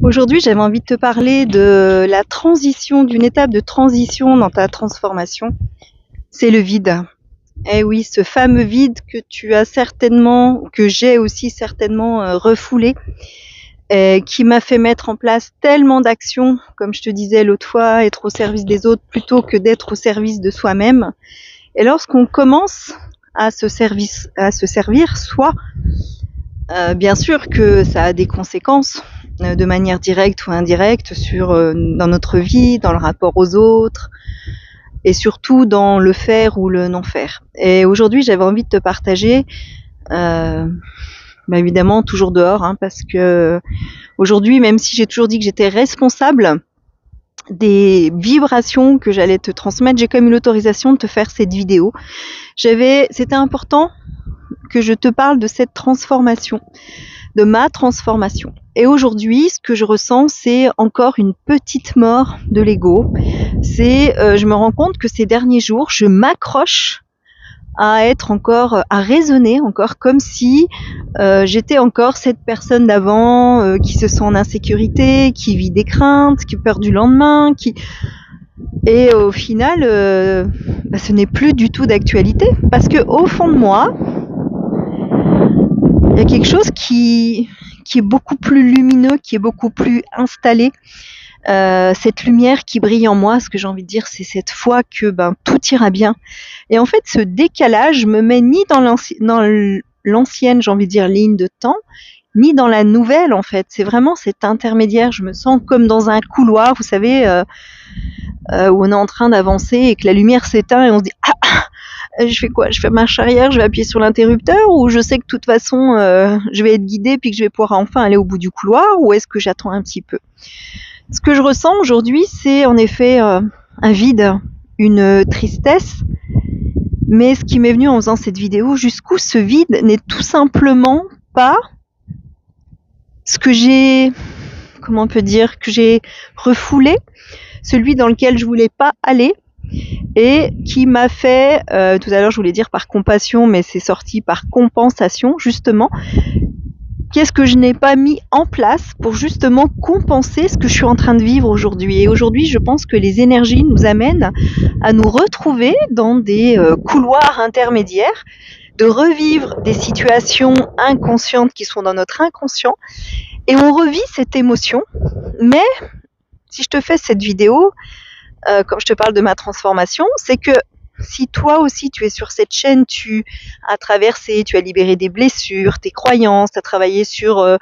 Aujourd'hui, j'avais envie de te parler de la transition, d'une étape de transition dans ta transformation. C'est le vide. Eh oui, ce fameux vide que tu as certainement, que j'ai aussi certainement refoulé, qui m'a fait mettre en place tellement d'actions, comme je te disais l'autre fois, être au service des autres plutôt que d'être au service de soi-même. Et lorsqu'on commence à se servir soi, bien sûr que ça a des conséquences de manière directe ou indirecte dans notre vie, dans le rapport aux autres et surtout dans le faire ou le non faire. Et aujourd'hui, j'avais envie de te partager, évidemment toujours dehors, parce que aujourd'hui, même si j'ai toujours dit que j'étais responsable des vibrations que j'allais te transmettre, j'ai quand même eu l'autorisation de te faire cette vidéo. C'était important que je te parle de cette transformation, de ma transformation. Et aujourd'hui, ce que je ressens, c'est encore une petite mort de l'ego. Je me rends compte que ces derniers jours, je m'accroche à être encore, à raisonner encore comme si j'étais encore cette personne d'avant qui se sent en insécurité, qui vit des craintes, qui a peur du lendemain, et au final, ce n'est plus du tout d'actualité parce que au fond de moi, il y a quelque chose qui est beaucoup plus lumineux, qui est beaucoup plus installé. Cette lumière qui brille en moi, ce que j'ai envie de dire, c'est cette foi que tout ira bien. Et en fait, ce décalage me met ni dans l'ancienne, j'ai envie de dire, ligne de temps, ni dans la nouvelle, en fait. C'est vraiment cet intermédiaire. Je me sens comme dans un couloir, vous savez, où on est en train d'avancer et que la lumière s'éteint et on se dit « Ah, je fais quoi ? Je fais marche arrière, je vais appuyer sur l'interrupteur ou je sais que de toute façon, je vais être guidée puis que je vais pouvoir enfin aller au bout du couloir ou est-ce que j'attends un petit peu ?» Ce que je ressens aujourd'hui, c'est en effet un vide, une tristesse. Mais ce qui m'est venu en faisant cette vidéo, jusqu'où ce vide n'est tout simplement pas ce que j'ai, que j'ai refoulé, celui dans lequel je voulais pas aller et qui m'a fait, tout à l'heure je voulais dire par compassion, mais c'est sorti par compensation justement. Qu'est-ce que je n'ai pas mis en place pour justement compenser ce que je suis en train de vivre aujourd'hui ? Et aujourd'hui, je pense que les énergies nous amènent à nous retrouver dans des couloirs intermédiaires, de revivre des situations inconscientes qui sont dans notre inconscient, et on revit cette émotion. Mais si je te fais cette vidéo, comme je te parle de ma transformation, c'est que si toi aussi tu es sur cette chaîne, tu as traversé, tu as libéré des blessures, tes croyances, tu as travaillé sur